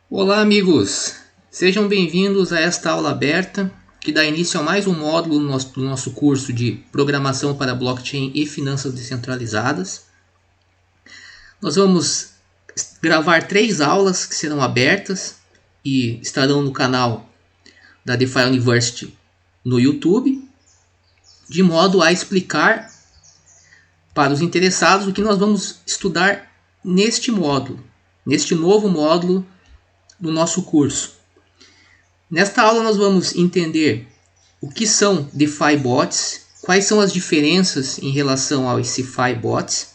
Olá, amigos! Sejam bem-vindos a esta aula aberta que dá início a mais um módulo do nosso curso de Programação para Blockchain e Finanças Descentralizadas. Nós vamos gravar 3 aulas que serão abertas e estarão no canal da DeFi University no YouTube, de modo a explicar para os interessados o que nós vamos estudar neste novo módulo do nosso curso. Nesta aula nós vamos entender o que são DeFi Bots, quais são as diferenças em relação aos CeFi Bots.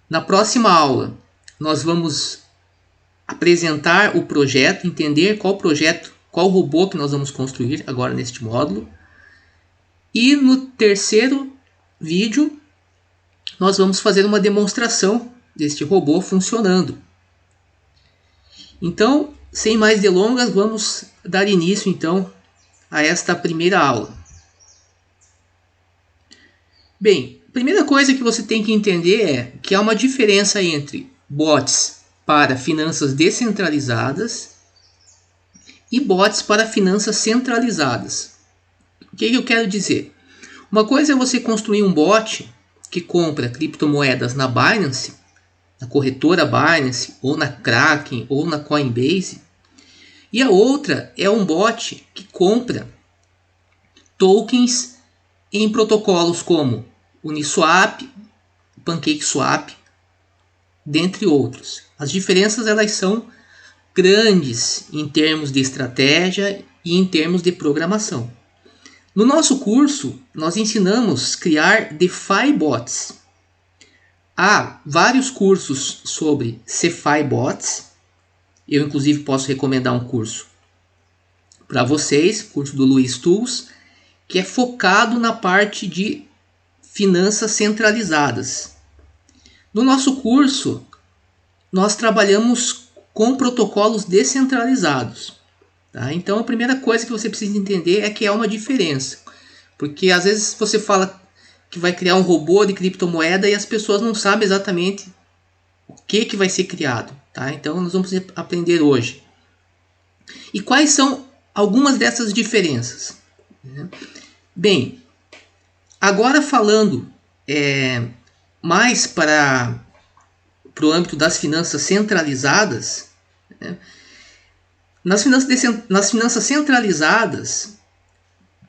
Na próxima aula nós vamos apresentar o projeto, entender qual robô que nós vamos construir agora neste módulo. E no terceiro vídeo nós vamos fazer uma demonstração deste robô funcionando. Então, sem mais delongas, vamos dar início então a esta primeira aula. Bem, a primeira coisa que você tem que entender é que há uma diferença entre bots para finanças descentralizadas e bots para finanças centralizadas. O que eu quero dizer? Uma coisa é você construir um bot que compra criptomoedas na Binance, na corretora Binance, ou na Kraken, ou na Coinbase. E a outra é um bot que compra tokens em protocolos como Uniswap, PancakeSwap, dentre outros. As diferenças elas são grandes em termos de estratégia e em termos de programação. No nosso curso, nós ensinamos a criar DeFi Bots. Há vários cursos sobre CeFi Bots. Eu, inclusive, posso recomendar um curso para vocês, curso do Luiz Tools, que é focado na parte de finanças centralizadas. No nosso curso, nós trabalhamos com protocolos descentralizados. Tá? Então, a primeira coisa que você precisa entender é que há uma diferença. Porque, às vezes, você fala que vai criar um robô de criptomoeda e as pessoas não sabem exatamente o que vai ser criado. Tá? Então nós vamos aprender hoje. E quais são algumas dessas diferenças? Bem, agora falando mais para o âmbito das finanças centralizadas, nas finanças centralizadas,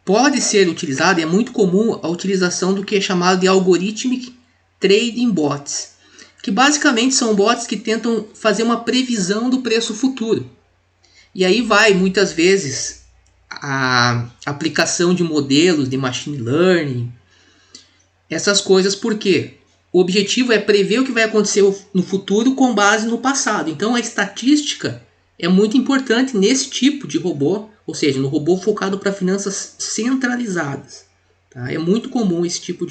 pode ser utilizado, e é muito comum a utilização do que é chamado de Algorithmic Trading Bots, que basicamente são bots que tentam fazer uma previsão do preço futuro. E aí vai muitas vezes a aplicação de modelos de machine learning, essas coisas, porque o objetivo é prever o que vai acontecer no futuro com base no passado. Então a estatística é muito importante nesse tipo de robô, ou seja, no robô focado para finanças centralizadas. Tá? É muito comum esse tipo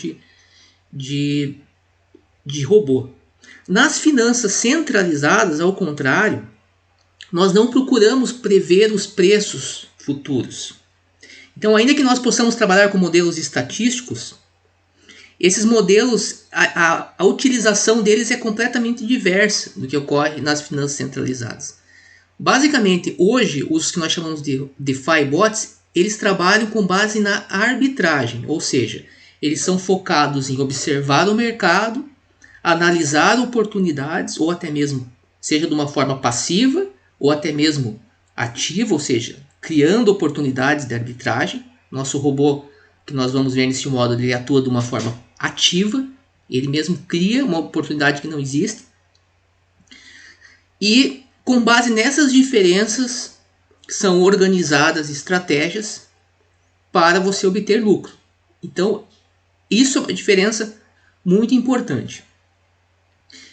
de robô. Nas finanças centralizadas, ao contrário, nós não procuramos prever os preços futuros. Então, ainda que nós possamos trabalhar com modelos estatísticos, esses modelos, a utilização deles é completamente diversa do que ocorre nas finanças centralizadas. Basicamente, hoje, os que nós chamamos de DeFi Bots, eles trabalham com base na arbitragem, ou seja, eles são focados em observar o mercado, analisar oportunidades, ou até mesmo, seja de uma forma passiva, ou até mesmo ativa, ou seja, criando oportunidades de arbitragem. Nosso robô, que nós vamos ver nesse módulo, ele atua de uma forma ativa, ele mesmo cria uma oportunidade que não existe. E com base nessas diferenças, são organizadas estratégias para você obter lucro. Então, isso é uma diferença muito importante.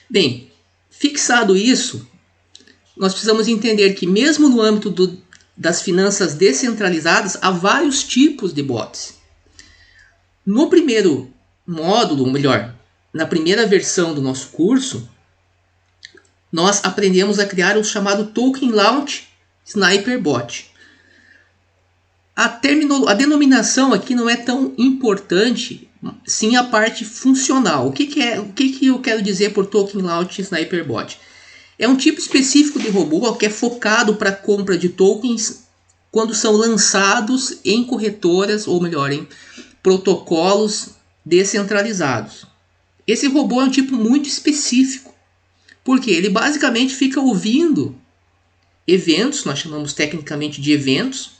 Bem, fixado isso, nós precisamos entender que mesmo no âmbito das finanças descentralizadas, há vários tipos de bots. No primeiro módulo, ou melhor, na primeira versão do nosso curso, nós aprendemos a criar o chamado Token Launch Sniper Bot. A denominação aqui não é tão importante, sim a parte funcional. O que eu quero dizer por Token Launch Sniper Bot? É um tipo específico de robô que é focado para compra de tokens quando são lançados em corretoras, ou melhor, em protocolos descentralizados. Esse robô é um tipo muito específico, porque ele basicamente fica ouvindo eventos, nós chamamos tecnicamente de eventos,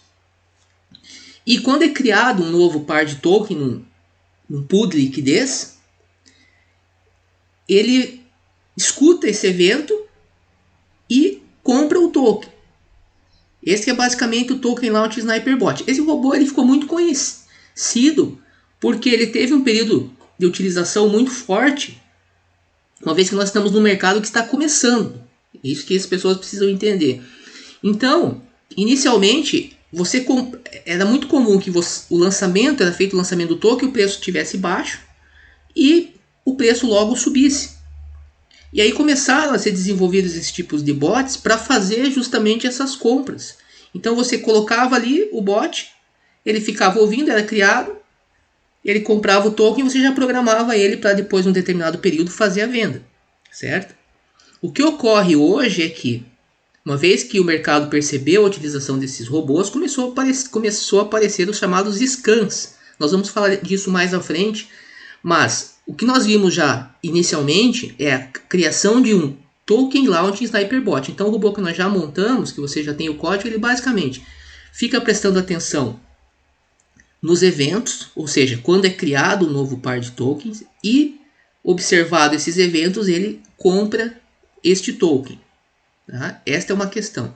e quando é criado um novo par de token num pool de liquidez, ele escuta esse evento e compra o token. Esse é basicamente o Token Launch Sniperbot. Esse robô ele ficou muito conhecido porque ele teve um período de utilização muito forte, uma vez que nós estamos no mercado que está começando. Isso que as pessoas precisam entender. Então, inicialmente, era muito comum que o lançamento, era feito o lançamento do token, o preço estivesse baixo e o preço logo subisse. E aí começaram a ser desenvolvidos esses tipos de bots para fazer justamente essas compras. Então você colocava ali o bot, ele ficava ouvindo, era criado, ele comprava o token e você já programava ele para depois de um determinado período fazer a venda, certo? O que ocorre hoje é que, uma vez que o mercado percebeu a utilização desses robôs, começou a aparecer os chamados scans. Nós vamos falar disso mais à frente, mas o que nós vimos já inicialmente é a criação de um Token Launch Sniperbot. Então o robô que nós já montamos, que você já tem o código, ele basicamente fica prestando atenção nos eventos, ou seja, quando é criado um novo par de tokens, e observado esses eventos, ele compra este token. Tá? Esta é uma questão.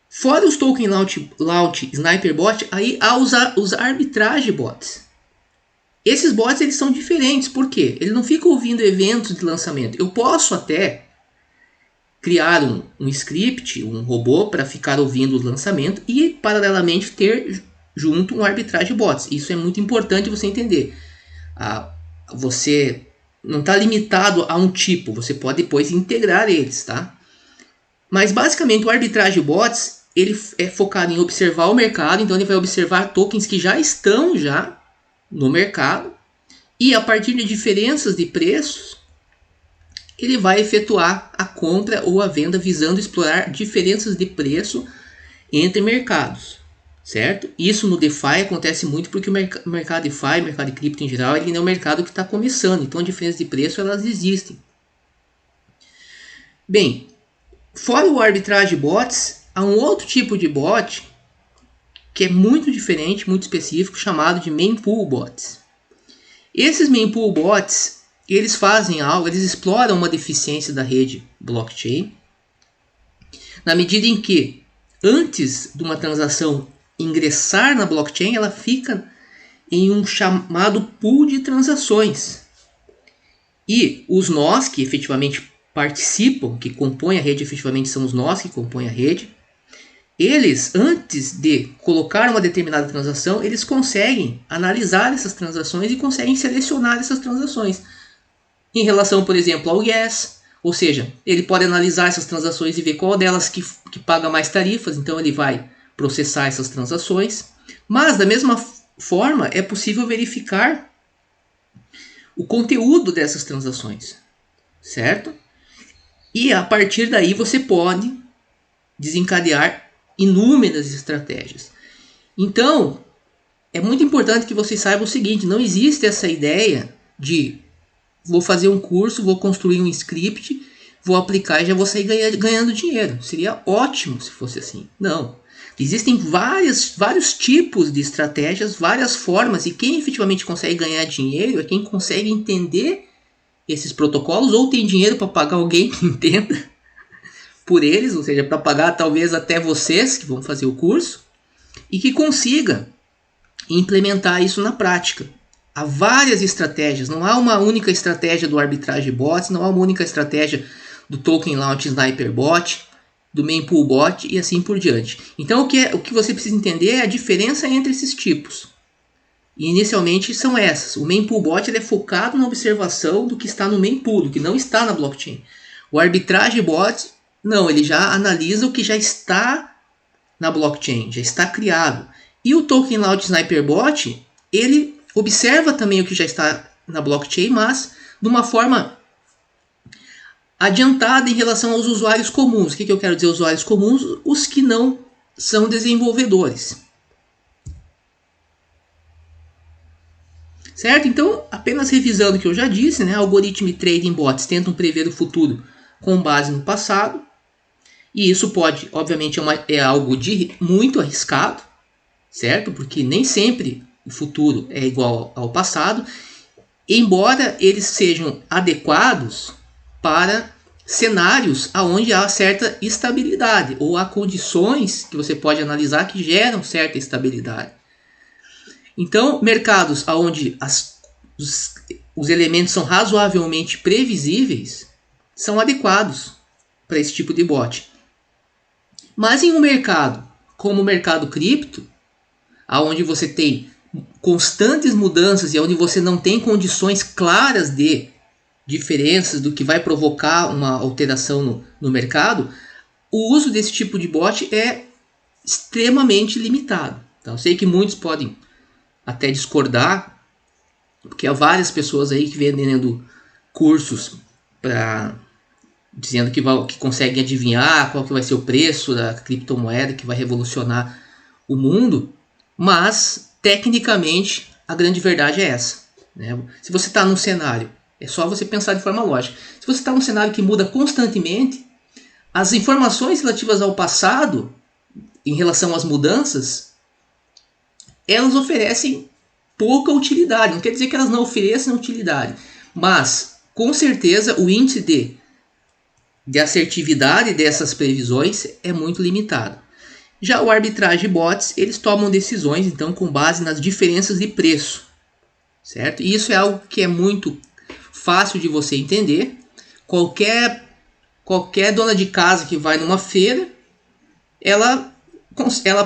Fora os Token Launch Sniperbot, aí há os Arbitrage Bots. Esses bots eles são diferentes, por quê? Ele não fica ouvindo eventos de lançamento. Eu posso até criar um script, um robô para ficar ouvindo o lançamento e paralelamente ter junto um arbitrage bots. Isso é muito importante você entender. Você não está limitado a um tipo, você pode depois integrar eles, tá? Mas basicamente o arbitrage bots ele é focado em observar o mercado, então ele vai observar tokens que já estão no mercado, e a partir de diferenças de preços ele vai efetuar a compra ou a venda visando explorar diferenças de preço entre mercados, certo? Isso no DeFi acontece muito porque o mercado DeFi, o mercado de cripto em geral, ele é um mercado que está começando, então diferenças de preço elas existem. Bem, fora o arbitrage bots, há um outro tipo de bot que é muito diferente, muito específico, chamado de Mempool Bots. Esses Mempool Bots, eles fazem algo, eles exploram uma deficiência da rede blockchain, na medida em que, antes de uma transação ingressar na blockchain, ela fica em um chamado pool de transações. E os nós que efetivamente participam, que compõem a rede, efetivamente são os nós que compõem a rede, eles, antes de colocar uma determinada transação, eles conseguem analisar essas transações e conseguem selecionar essas transações. Em relação, por exemplo, ao Yes, ou seja, ele pode analisar essas transações e ver qual delas que paga mais tarifas, então ele vai processar essas transações. Mas, da mesma forma, é possível verificar o conteúdo dessas transações, certo? E a partir daí você pode desencadear inúmeras estratégias. Então, é muito importante que vocês saibam o seguinte, não existe essa ideia de vou fazer um curso, vou construir um script, vou aplicar e já vou sair ganhando dinheiro. Seria ótimo se fosse assim. Não. Existem vários tipos de estratégias, várias formas, e quem efetivamente consegue ganhar dinheiro é quem consegue entender esses protocolos ou tem dinheiro para pagar alguém que entenda por eles, ou seja, para pagar talvez até vocês que vão fazer o curso, e que consiga implementar isso na prática. Há várias estratégias, não há uma única estratégia do arbitrage bots, não há uma única estratégia do Token Launch Sniperbot, do Mempool Bot e assim por diante. Então o que você precisa entender é a diferença entre esses tipos. E inicialmente são essas. O Mempool Bot ele é focado na observação do que está no Mempool, do que não está na blockchain. O Arbitrage Bot, não, ele já analisa o que já está na blockchain, já está criado. E o Token Launch Sniperbot, ele observa também o que já está na blockchain, mas de uma forma adiantada em relação aos usuários comuns. O que eu quero dizer usuários comuns? Os que não são desenvolvedores. Certo? Então, apenas revisando o que eu já disse, né? Algoritmo e trading bots tentam prever o futuro com base no passado. E isso pode, obviamente, é algo muito arriscado, certo? Porque nem sempre o futuro é igual ao passado, embora eles sejam adequados para cenários onde há certa estabilidade, ou há condições que você pode analisar que geram certa estabilidade. Então, mercados onde os elementos são razoavelmente previsíveis são adequados para esse tipo de bot. Mas em um mercado como o mercado cripto, onde você tem constantes mudanças e onde você não tem condições claras de diferenças do que vai provocar uma alteração no mercado, o uso desse tipo de bot é extremamente limitado. Então, eu sei que muitos podem até discordar, porque há várias pessoas aí que vendendo cursos dizendo que conseguem adivinhar qual que vai ser o preço da criptomoeda que vai revolucionar o mundo, mas tecnicamente a grande verdade é essa, né? Se você está num cenário, é só você pensar de forma lógica, se você está num cenário que muda constantemente, as informações relativas ao passado em relação às mudanças, elas oferecem pouca utilidade. Não quer dizer que elas não ofereçam utilidade, mas com certeza o índice de assertividade dessas previsões é muito limitado. Já o arbitragem bots, eles tomam decisões então com base nas diferenças de preço, certo? E isso é algo que é muito fácil de você entender. Qualquer dona de casa que vai numa feira, ela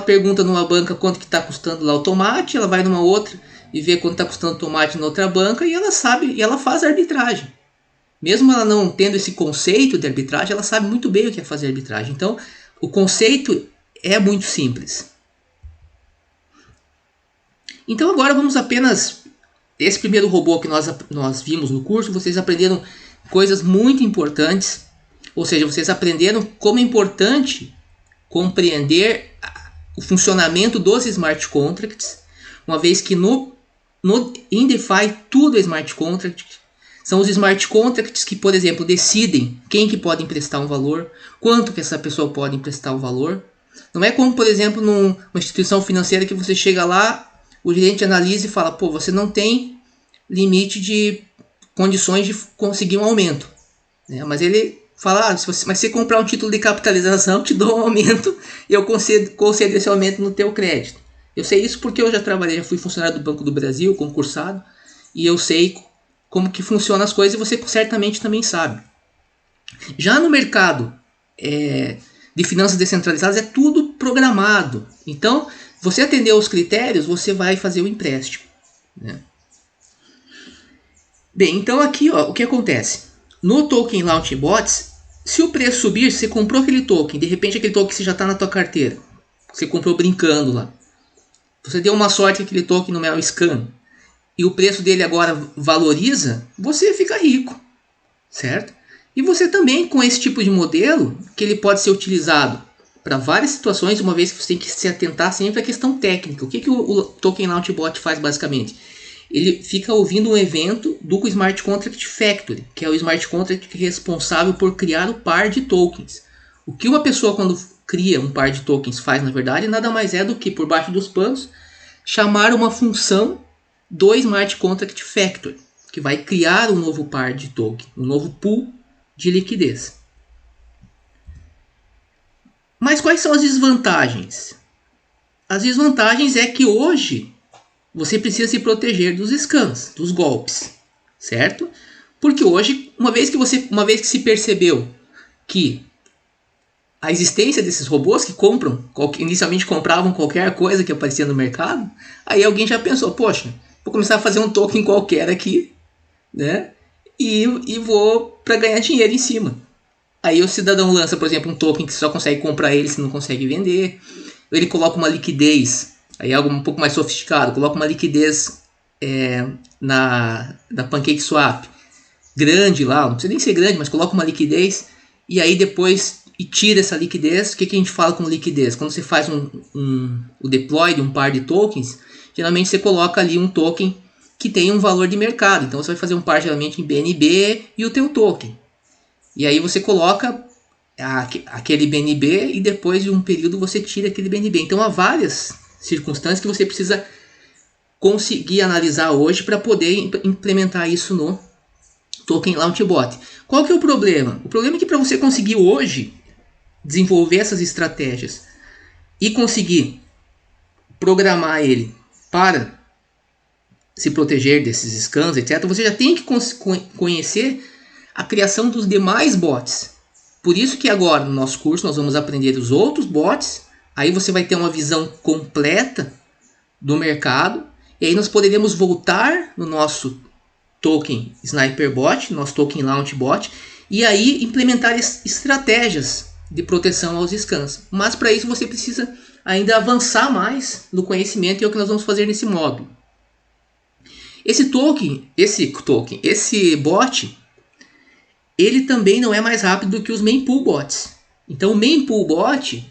pergunta numa banca quanto que está custando lá o tomate, ela vai numa outra e vê quanto está custando o tomate na outra banca e ela sabe, e ela faz a arbitragem. Mesmo ela não tendo esse conceito de arbitragem, ela sabe muito bem o que é fazer arbitragem. Então, o conceito é muito simples. Então agora vamos apenas... Esse primeiro robô que nós vimos no curso, vocês aprenderam coisas muito importantes. Ou seja, vocês aprenderam como é importante compreender o funcionamento dos smart contracts, uma vez que em DeFi tudo é smart contract. São os smart contracts que, por exemplo, decidem quem que pode emprestar um valor, quanto que essa pessoa pode emprestar o valor. Não é como, por exemplo, numa instituição financeira que você chega lá, o gerente analisa e fala, pô, você não tem limite de condições de conseguir um aumento, né? Mas ele fala, mas se você comprar um título de capitalização, eu te dou um aumento e eu concedo esse aumento no teu crédito. Eu sei isso porque eu já fui funcionário do Banco do Brasil, concursado, e eu sei como que funcionam as coisas e você certamente também sabe. Já no mercado de finanças descentralizadas é tudo programado. Então, você atender aos critérios, você vai fazer o empréstimo, né? Bem, então aqui o que acontece? No Token Launch Bots, se o preço subir, você comprou aquele token, de repente aquele token já está na tua carteira. Você comprou brincando lá. Você deu uma sorte que aquele token não é um scam. E o preço dele agora valoriza, você fica rico, certo? E você também, com esse tipo de modelo, que ele pode ser utilizado para várias situações, uma vez que você tem que se atentar sempre à questão técnica. O que o Token Launch Bot faz basicamente? Ele fica ouvindo um evento do Smart Contract Factory, que é o Smart Contract responsável por criar o par de tokens. O que uma pessoa quando cria um par de tokens faz, na verdade, nada mais é do que, por baixo dos panos, chamar uma função do Smart Contract Factory, que vai criar um novo par de token, um novo pool de liquidez. Mas quais são as desvantagens? As desvantagens é que hoje você precisa se proteger dos scams, dos golpes, certo? Porque hoje, uma vez que se percebeu que a existência desses robôs que inicialmente compravam qualquer coisa que aparecia no mercado, aí alguém já pensou, poxa, vou começar a fazer um token qualquer aqui, né? E vou para ganhar dinheiro em cima. Aí o cidadão lança, por exemplo, um token que só consegue comprar ele, se não consegue vender. Ele coloca uma liquidez, aí é algo um pouco mais sofisticado, coloca uma liquidez na PancakeSwap grande lá, não precisa nem ser grande, mas coloca uma liquidez e aí depois tira essa liquidez. O que a gente fala com liquidez? Quando você faz o deploy de um par de tokens, geralmente você coloca ali um token que tem um valor de mercado. Então você vai fazer um par geralmente em BNB e o teu token. E aí você coloca aquele BNB e depois de um período você tira aquele BNB. Então há várias circunstâncias que você precisa conseguir analisar hoje para poder implementar isso no Token Launch Bot. Qual que é o problema? O problema é que para você conseguir hoje desenvolver essas estratégias e conseguir programar ele para se proteger desses scans, etc., você já tem que conhecer a criação dos demais bots. Por isso que agora no nosso curso nós vamos aprender os outros bots, aí você vai ter uma visão completa do mercado, e aí nós poderemos voltar no nosso Token Sniper Bot, nosso Token Launch Bot, e aí implementar estratégias de proteção aos scans. Mas para isso você precisa ainda avançar mais no conhecimento, e é o que nós vamos fazer nesse módulo. Esse bot, ele também não é mais rápido do que os Mempool Bots. Então o Mempool Bot,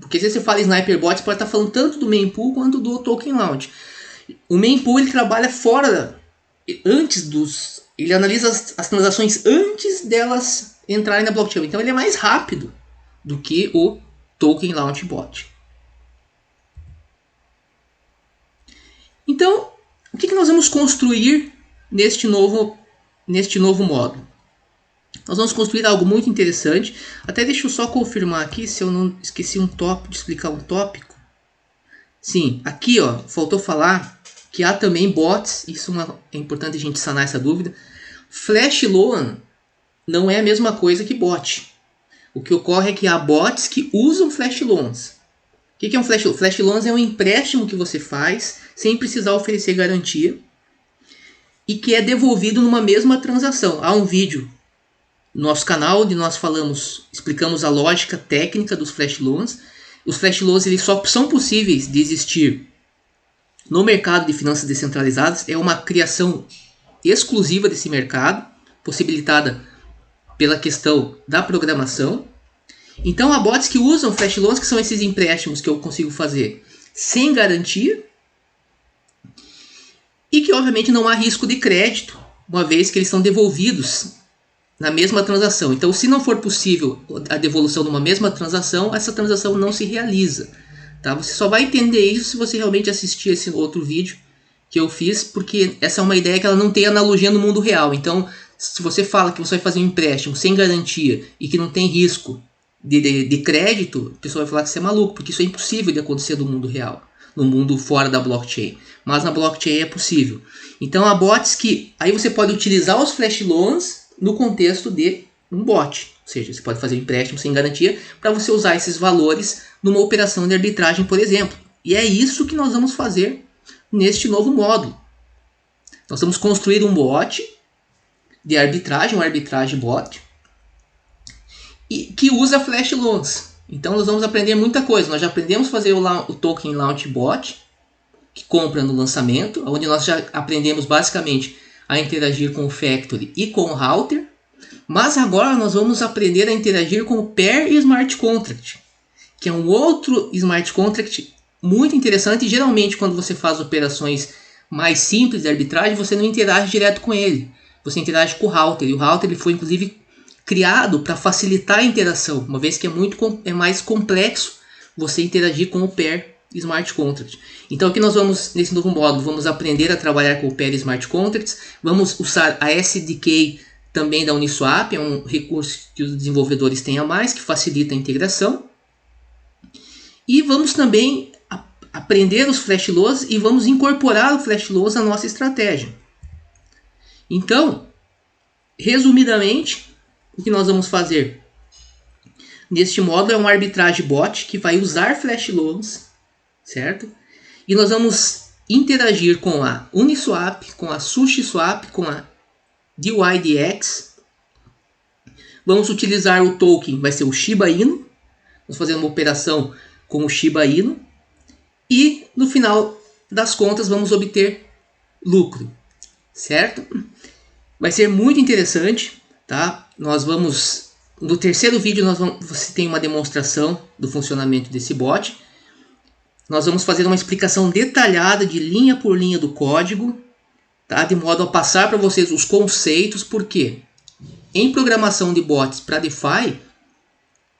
porque se você fala Sniper Bot, você pode estar falando tanto do Mempool quanto do Token Launch. O Mempool ele trabalha ele analisa as transações antes delas entrarem na blockchain. Então ele é mais rápido do que o Token Launch Bot. Então, o que nós vamos construir neste novo módulo? Nós vamos construir algo muito interessante. Até deixa eu só confirmar aqui se eu não esqueci de explicar um tópico. Sim, aqui faltou falar que há também bots. Isso é importante a gente sanar essa dúvida. Flash Loan não é a mesma coisa que bot. O que ocorre é que há bots que usam Flash Loans. O que é um Flash Loan? Flash Loans é um empréstimo que você faz sem precisar oferecer garantia e que é devolvido numa mesma transação. Há um vídeo no nosso canal onde nós explicamos a lógica técnica dos Flash Loans. Os Flash Loans eles só são possíveis de existir no mercado de finanças descentralizadas. É uma criação exclusiva desse mercado, possibilitada pela questão da programação. Então há bots que usam Flash Loans, que são esses empréstimos que eu consigo fazer sem garantia e que obviamente não há risco de crédito, uma vez que eles são devolvidos na mesma transação. Então, se não for possível a devolução numa mesma transação, essa transação não se realiza. Tá? Você só vai entender isso se você realmente assistir esse outro vídeo que eu fiz, porque essa é uma ideia que ela não tem analogia no mundo real. Então, se você fala que você vai fazer um empréstimo sem garantia e que não tem risco de crédito, a pessoa vai falar que você é maluco, porque isso é impossível de acontecer no mundo real, no mundo fora da blockchain. Mas na blockchain é possível. Então, há bots que aí você pode utilizar os Flash Loans no contexto de um bot. Ou seja, você pode fazer um empréstimo sem garantia para você usar esses valores numa operação de arbitragem, por exemplo. E é isso que nós vamos fazer neste novo módulo. Nós vamos construir um bot de arbitragem, um arbitragem bot, que usa Flash Loans. Então nós vamos aprender muita coisa. Nós já aprendemos a fazer o Token Launch Bot, que compra no lançamento, onde nós já aprendemos basicamente a interagir com o Factory e com o Router. Mas agora nós vamos aprender a interagir com o Pair Smart Contract, que é um outro Smart Contract muito interessante. E geralmente quando você faz operações mais simples de arbitragem, você não interage direto com ele. Você interage com o Router. E o Router ele foi inclusive criado para facilitar a interação, uma vez que é mais complexo você interagir com o Pair Smart Contract. Então aqui nós vamos, nesse novo módulo, vamos aprender a trabalhar com o Pair Smart Contracts, vamos usar a SDK também da Uniswap, é um recurso que os desenvolvedores têm a mais, que facilita a integração. E vamos também aprender os Flash Loans e vamos incorporar o Flash Loans na nossa estratégia. Então, resumidamente, o que nós vamos fazer neste módulo é um arbitragem bot que vai usar Flash Loans, certo? E nós vamos interagir com a Uniswap, com a SushiSwap, com a DYDX. Vamos utilizar o token, vai ser o Shiba Inu. Vamos fazer uma operação com o Shiba Inu. E no final das contas vamos obter lucro, certo? Vai ser muito interessante, tá? Nós vamos, no terceiro vídeo, você tem uma demonstração do funcionamento desse bot. Nós vamos fazer uma explicação detalhada de linha por linha do código, tá? De modo a passar para vocês os conceitos, porque em programação de bots para DeFi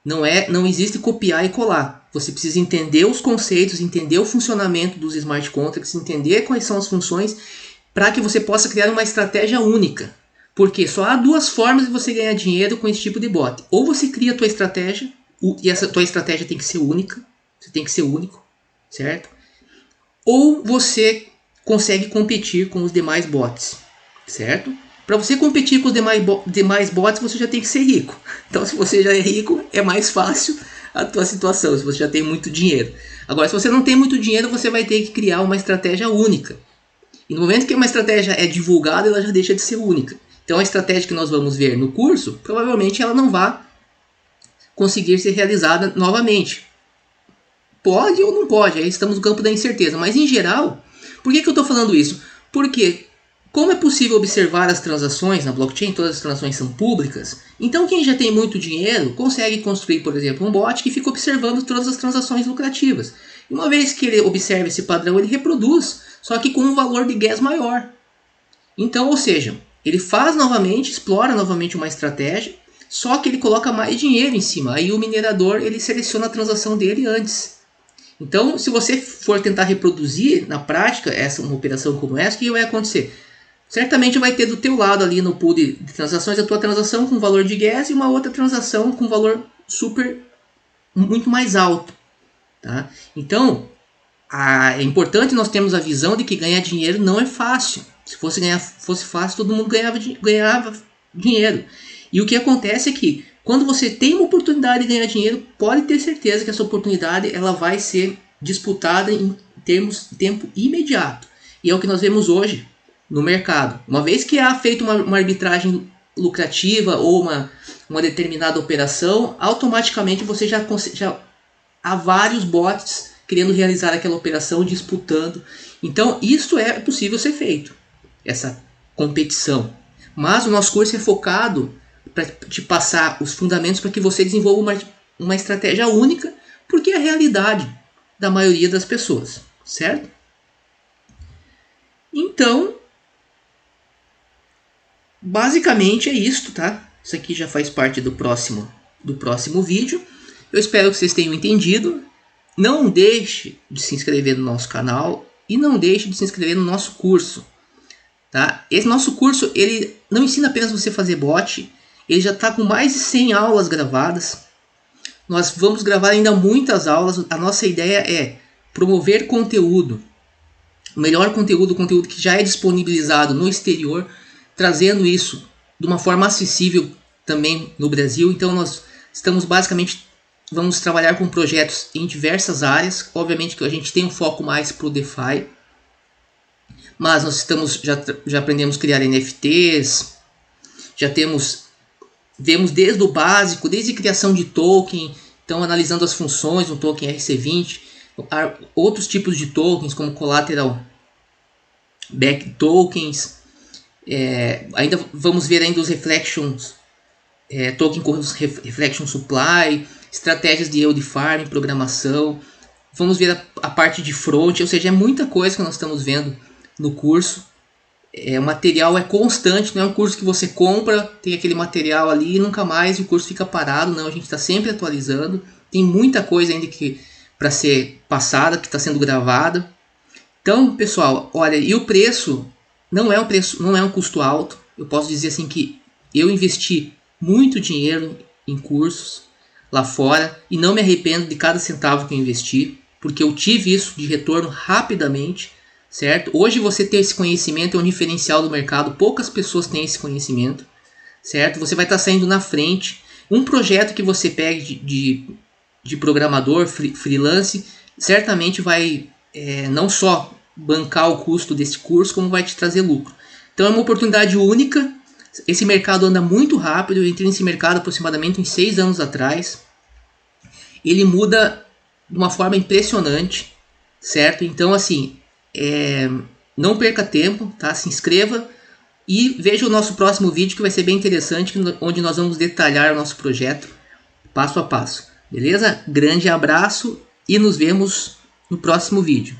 não existe copiar e colar. Você precisa entender os conceitos, entender o funcionamento dos smart contracts, entender quais são as funções, para que você possa criar uma estratégia única. Porque só há duas formas de você ganhar dinheiro com esse tipo de bot. Ou você cria a tua estratégia, e essa tua estratégia tem que ser única, você tem que ser único, certo? Ou você consegue competir com os demais bots, certo? Para você competir com os demais bots, você já tem que ser rico. Então, se você já é rico, é mais fácil a tua situação, se você já tem muito dinheiro. Agora, se você não tem muito dinheiro, você vai ter que criar uma estratégia única. E no momento que uma estratégia é divulgada, ela já deixa de ser única. Então, a estratégia que nós vamos ver no curso, provavelmente ela não vai conseguir ser realizada novamente. Pode ou não pode, aí estamos no campo da incerteza. Mas, em geral, por que eu estou falando isso? Porque, como é possível observar as transações na blockchain, todas as transações são públicas, então quem já tem muito dinheiro consegue construir, por exemplo, um bot que fica observando todas as transações lucrativas. E uma vez que ele observa esse padrão, ele reproduz, só que com um valor de gas maior. Então, ou seja, ele faz novamente, explora novamente uma estratégia, só que ele coloca mais dinheiro em cima. Aí o minerador ele seleciona a transação dele antes. Então, se você for tentar reproduzir na prática uma operação como essa, o que vai acontecer? Certamente vai ter do teu lado ali no pool de transações a tua transação com valor de gas e uma outra transação com valor muito mais alto. Tá? Então, é importante nós termos a visão de que ganhar dinheiro não é fácil. Se fosse fácil, todo mundo ganhava dinheiro. E o que acontece é que quando você tem uma oportunidade de ganhar dinheiro, pode ter certeza que essa oportunidade ela vai ser disputada em tempo imediato. E é o que nós vemos hoje no mercado. Uma vez que há feito uma arbitragem lucrativa ou uma determinada operação, automaticamente você já há vários bots querendo realizar aquela operação, disputando. Então isso é possível ser feito, essa competição. Mas o nosso curso é focado para te passar os fundamentos para que você desenvolva uma estratégia única, porque é a realidade da maioria das pessoas, certo? Então, basicamente é isso, tá? Isso aqui já faz parte do próximo vídeo. Eu espero que vocês tenham entendido. Não deixe de se inscrever no nosso canal e não deixe de se inscrever no nosso curso, tá? Esse nosso curso ele não ensina apenas você a fazer bot, ele já está com mais de 100 aulas gravadas. Nós vamos gravar ainda muitas aulas. A nossa ideia é promover conteúdo, o melhor conteúdo que já é disponibilizado no exterior, trazendo isso de uma forma acessível também no Brasil. Então nós vamos trabalhar com projetos em diversas áreas. Obviamente que a gente tem um foco mais para o DeFi, mas nós já aprendemos a criar NFTs, vemos desde o básico, desde criação de token, então analisando as funções do token RC20, outros tipos de tokens como collateral back tokens, ainda vamos ver ainda os reflections, token com reflection supply, estratégias de yield farming, programação, vamos ver a parte de front, ou seja, é muita coisa que nós estamos vendo no curso. O material é constante, não é um curso que você compra, tem aquele material ali e nunca mais o curso fica parado. Não, a gente está sempre atualizando. Tem muita coisa ainda para ser passada, que está sendo gravada. Então, pessoal, olha, e o preço não é um custo alto. Eu posso dizer assim que eu investi muito dinheiro em cursos lá fora e não me arrependo de cada centavo que eu investi, porque eu tive isso de retorno rapidamente. Certo? Hoje você ter esse conhecimento é um diferencial do mercado, poucas pessoas têm esse conhecimento, certo? Você vai estar saindo na frente. Um projeto que você pegue de programador, freelance, certamente vai não só bancar o custo desse curso, como vai te trazer lucro. Então é uma oportunidade única. Esse mercado anda muito rápido, eu entrei nesse mercado aproximadamente uns 6 anos atrás. Ele muda de uma forma impressionante, certo? Então assim, não perca tempo, tá? Se inscreva E veja o nosso próximo vídeo, que vai ser bem interessante, onde nós vamos detalhar o nosso projeto passo a passo. Beleza? Grande abraço e nos vemos no próximo vídeo.